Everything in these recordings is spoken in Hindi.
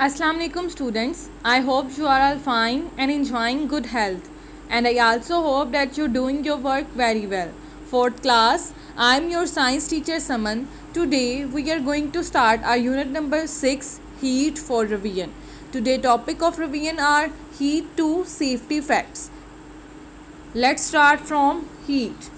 Assalamu alaikum students. I hope you are all fine and enjoying good health. And I also hope that you're doing your work very well. Fourth class, I am your science teacher Saman. Today we are going to start our unit number 6, heat for revision. Today topic of revision are heat to safety facts. Let's start from heat.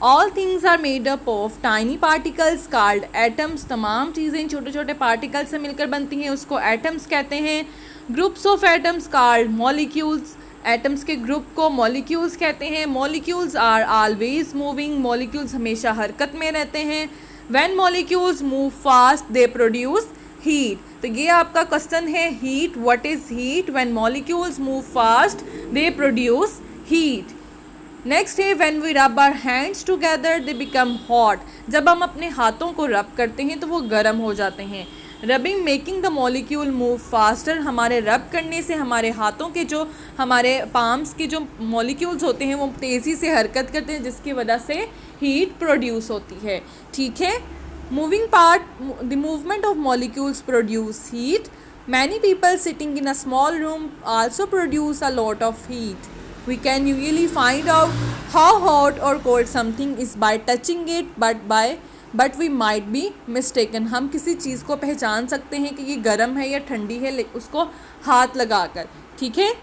All things are made up of tiny particles called atoms. तमाम चीज़ें छोटे छोटे पार्टिकल्स से मिलकर बनती हैं, उसको एटम्स कहते हैं. Groups of atoms called molecules. Atoms के ग्रुप को मॉलिक्यूल्स कहते हैं. Molecules are always moving. Molecules हमेशा हरकत में रहते हैं. When molecules move fast they produce heat. तो ये आपका क्वेश्चन है, heat. What is heat? When molecules move fast they produce heat. Next है when we rub our hands together they become hot. जब हम अपने हाथों को रब करते हैं तो वो गर्म हो जाते हैं. Rubbing making the molecule move faster. हमारे रब करने से हमारे हाथों के जो हमारे पाम्स के जो मॉलिक्यूल्स होते हैं वो तेज़ी से हरकत करते हैं, जिसकी वजह से हीट प्रोड्यूस होती है. ठीक है. Moving part the movement of molecules produce heat. Many people sitting in a small room also produce a lot of heat. We can usually find out how hot or cold something is by touching it, but we might be mistaken. हम किसी चीज़ को पहचान सकते हैं कि ये गर्म है या ठंडी है उसको हाथ लगाकर. ठीक है.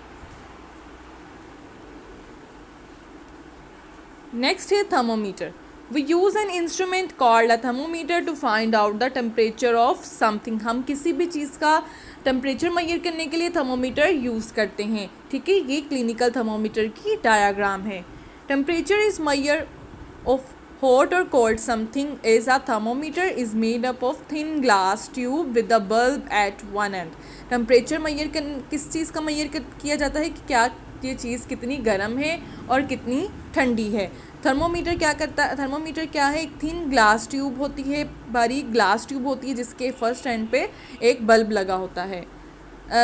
नेक्स्ट है thermometer. We use an instrument called a thermometer to find out the temperature of something. हम किसी भी चीज़ का टेम्परेचर मेजर करने के लिए थर्मोमीटर यूज़ करते हैं. ठीक है. ये क्लिनिकल थर्मोमीटर की डायग्राम है. Temperature is measure of hot और cold something is a thermometer is made up of thin glass tube with a bulb at one end. Temperature measure किस चीज़ का मेजर किया जाता है कि क्या ये चीज़ कितनी गर्म है और कितनी ठंडी है. थर्मोमीटर क्या करता है? थर्मोमीटर क्या है? एक थिन ग्लास ट्यूब होती है, बारीक ग्लास ट्यूब होती है जिसके फर्स्ट एंड पे एक बल्ब लगा होता है.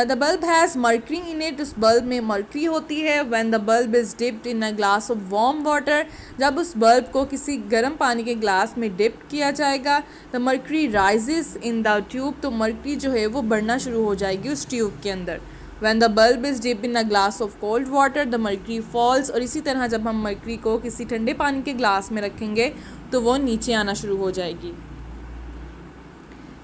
The bulb has mercury in it. उस बल्ब में मर्करी होती है. When the bulb is dipped in a glass of warm water. जब उस बल्ब को किसी गर्म पानी के ग्लास में डिप किया जाएगा, the mercury rises in the tube. तो मर्करी जो है वो बढ़ना शुरू हो जाएगी उस ट्यूब के अंदर. When the bulb is dipped in a glass of cold water, the mercury falls. और इसी तरह जब हम मर्करी को किसी ठंडे पानी के ग्लास में रखेंगे तो वो नीचे आना शुरू हो जाएगी.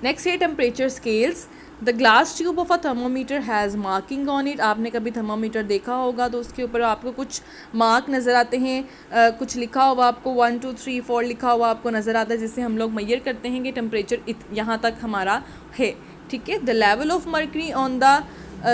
नेक्स्ट है temperature scales. The glass tube of a thermometer has marking on it. आपने कभी थर्मोमीटर देखा होगा तो उसके ऊपर आपको कुछ मार्क नज़र आते हैं. कुछ लिखा हुआ आपको 1 2 3 4 लिखा हुआ आपको नज़र आता है, जिससे हम लोग मेजर करते हैं कि टेम्परेचर यहाँ तक हमारा है. ठीक है. The level of mercury on the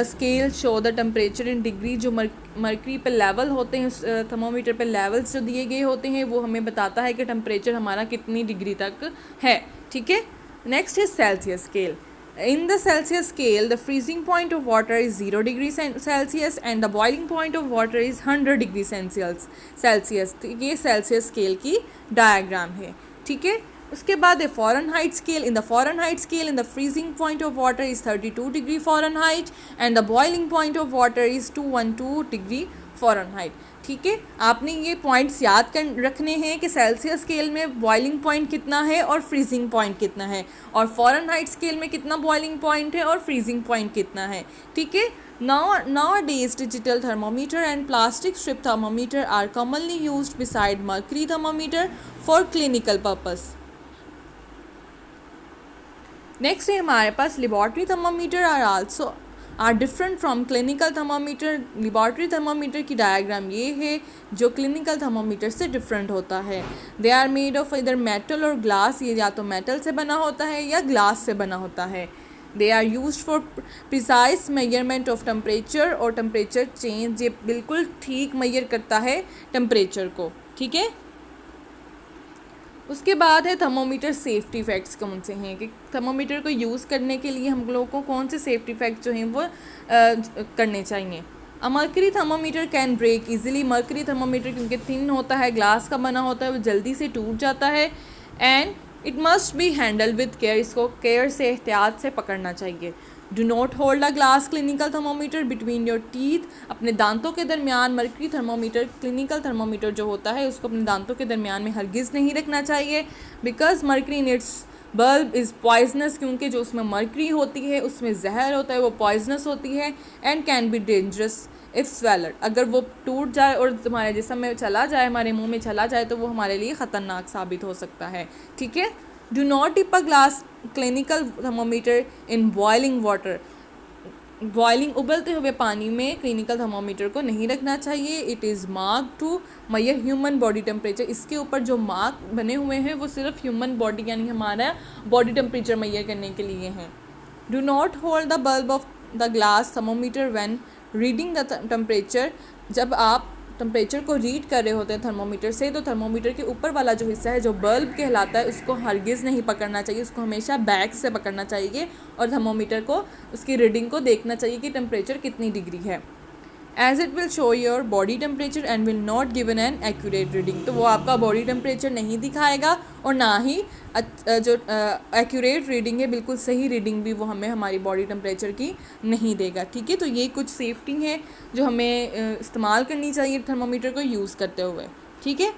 scale show the temperature in degree. जो मर्करी पे लेवल होते हैं थर्मोमीटर पे लेवल्स जो दिए गए होते हैं वो हमें बताता है कि टेम्परेचर हमारा कितनी डिग्री तक है. ठीक है. नेक्स्ट है Celsius scale. In the Celsius scale the freezing point of water is 0 degree Celsius and the boiling point of water is 100 degree Celsius. तो ये सेल्सियस स्केल की डायग्राम है. ठीक है. उसके बाद है Fahrenheit scale. In the Fahrenheit scale in the freezing point of water is 32 degree Fahrenheit and the boiling point of water is 212 degree Fahrenheit. ठीक है. आपने ये पॉइंट्स याद कर रखने हैं कि सेल्सियस स्केल में बॉइलिंग पॉइंट कितना है और फ्रीजिंग पॉइंट कितना है, और फ़ारेनहाइट स्केल में कितना बॉइलिंग पॉइंट है और फ्रीजिंग पॉइंट कितना है. ठीक है. Nowadays digital thermometer and plastic strip thermometer are commonly used beside mercury thermometer for clinical purpose. Next है हमारे पास laboratory thermometer are different from clinical thermometer. Laboratory thermometer की डायग्राम ये है जो क्लिनिकल थर्मोमीटर से डिफरेंट होता है. They are made of either metal और ग्लास. ये या तो मेटल से बना होता है या ग्लास से बना होता है. They are use for precise measurement of temperature और टेम्परेचर चेंज. ये बिल्कुल ठीक मेजर करता है टेम्परेचर को. ठीक है. उसके बाद है थर्मोमीटर सेफ्टी फैक्ट्स कौन से हैं कि थर्मोमीटर को यूज़ करने के लिए हम लोगों को कौन से सेफ्टी फैक्ट्स जो हैं वो करने चाहिए. A mercury thermometer can break easily. Mercury thermometer क्योंकि थिन होता है, ग्लास का बना होता है, वो जल्दी से टूट जाता है. And it must be handle with care. इसको केयर से एहतियात से पकड़ना चाहिए. Do not hold a glass clinical thermometer between your teeth. अपने दांतों के दरमियान मर्करी थर्मोमीटर क्लिनिकल थर्मोमीटर जो होता है उसको अपने दांतों के दरमियान में हरगिज़ नहीं रखना चाहिए. Because mercury in its bulb is poisonous, क्योंकि जो उसमें मर्करी होती है, उसमें जहर होता है, वो पॉइजनस होती है, and can be dangerous if swallowed, अगर वो टूट जाए और हमारे जिस्म में चला जाए, हमारे मुंह में चला जाए, तो वो हमारे लिए ख़तरनाक साबित हो सकता है। ठीक है। Do not dip a glass clinical thermometer in boiling water, boiling उबलते हुए पानी में क्लिनिकल थर्मोमीटर को नहीं रखना चाहिए। It is mark to measure human body temperature, इसके ऊपर जो मार्क बने हुए हैं वो सिर्फ ह्यूमन बॉडी यानी हमारा बॉडी टेम्परेचर मेजर करने के लिए हैं। Do not hold the bulb of the glass thermometer when reading the temperature, जब आप टेम्परेचर को रीड कर रहे होते हैं थर्मोमीटर से, तो थर्मोमीटर के ऊपर वाला जो हिस्सा है जो बल्ब कहलाता है, उसको हरगिज़ नहीं पकड़ना चाहिए, उसको हमेशा बैक से पकड़ना चाहिए और थर्मोमीटर को उसकी रीडिंग को देखना चाहिए कि टेम्परेचर कितनी डिग्री है। As it will show your body temperature and will not given an accurate reading, तो वो आपका बॉडी टेम्परेचर नहीं दिखाएगा और ना ही जो एक्यूरेट रीडिंग है, बिल्कुल सही रीडिंग भी वो हमें हमारी बॉडी टेम्परेचर की नहीं देगा। ठीक है। तो ये कुछ सेफ्टी है जो हमें इस्तेमाल करनी चाहिए थर्मोमीटर को यूज़ करते हुए। ठीक है।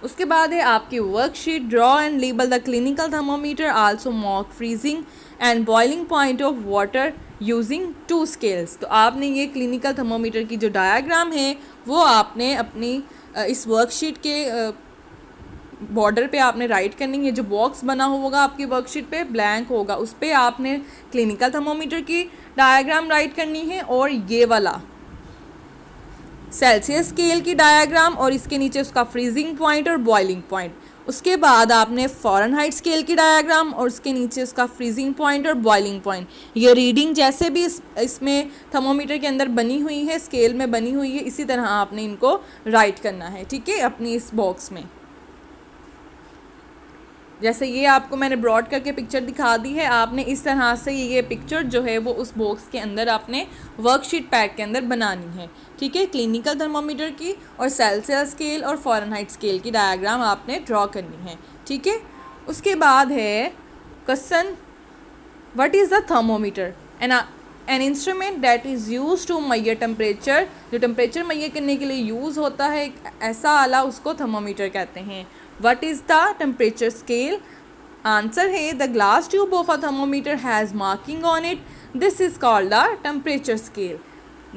उसके बाद है आपकी worksheet, draw and label the clinical thermometer, also mark freezing and boiling point of water using 2 scales. तो आपने ये क्लिनिकल थर्मोमीटर की जो डायग्राम है वो आपने अपनी इस वर्कशीट के बॉर्डर पे आपने राइट करनी है। जो बॉक्स बना होगा आपकी वर्कशीट पे ब्लैंक होगा, उस पर आपने क्लिनिकल थर्मोमीटर की डायग्राम राइट करनी है और ये वाला सेल्सियस स्केल की डायग्राम और इसके नीचे उसका फ्रीजिंग पॉइंट और बॉइलिंग पॉइंट। उसके बाद आपने फ़ारेनहाइट स्केल की डायग्राम और उसके नीचे उसका फ्रीजिंग पॉइंट और बॉइलिंग पॉइंट। ये रीडिंग जैसे भी इसमें थर्मोमीटर के अंदर बनी हुई है, स्केल में बनी हुई है, इसी तरह आपने इनको राइट करना है। ठीक है। अपनी इस बॉक्स में जैसे ये आपको मैंने ब्रॉड करके पिक्चर दिखा दी है, आपने इस तरह से ये पिक्चर जो है वो उस बॉक्स के अंदर आपने वर्कशीट पैक के अंदर बनानी है। ठीक है। क्लिनिकल थर्मोमीटर की और सेल्सियस स्केल और फ़ारेनहाइट स्केल की डायग्राम आपने ड्रॉ करनी है। ठीक है। उसके बाद है question, what is the thermometer? An instrument that is use to measure temperature, जो टेम्परेचर मेजर करने के लिए यूज़ होता है एक ऐसा आला, उसको थर्मोमीटर कहते हैं। What is the temperature scale? Answer है the glass tube of a thermometer has marking on it. This is called the temperature scale.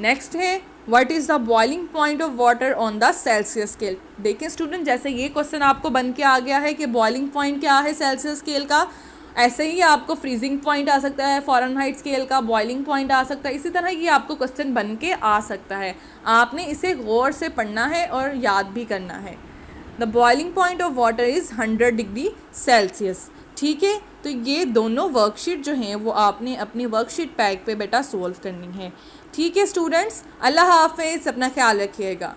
Next है what is the boiling point of water on the Celsius scale? देखें स्टूडेंट, जैसे ये क्वेश्चन आपको बन के आ गया है कि बॉइलिंग पॉइंट क्या है सेल्सियस स्केल का, ऐसे ही आपको फ्रीजिंग पॉइंट आ सकता है फ़ारेनहाइट स्केल का, बॉइलिंग पॉइंट आ सकता है। इसी तरह ये आपको क्वेश्चन बन के आ सकता है। आपने इसे गौर से पढ़ना है और याद भी करना है। The boiling point of water is 100 degree Celsius. ठीक है। तो ये दोनों वर्कशीट जो हैं वो आपने अपनी वर्कशीट पैक पे बेटा सोल्व करनी है। ठीक है स्टूडेंट्स, अल्लाह हाफिज़, अपना ख्याल रखिएगा।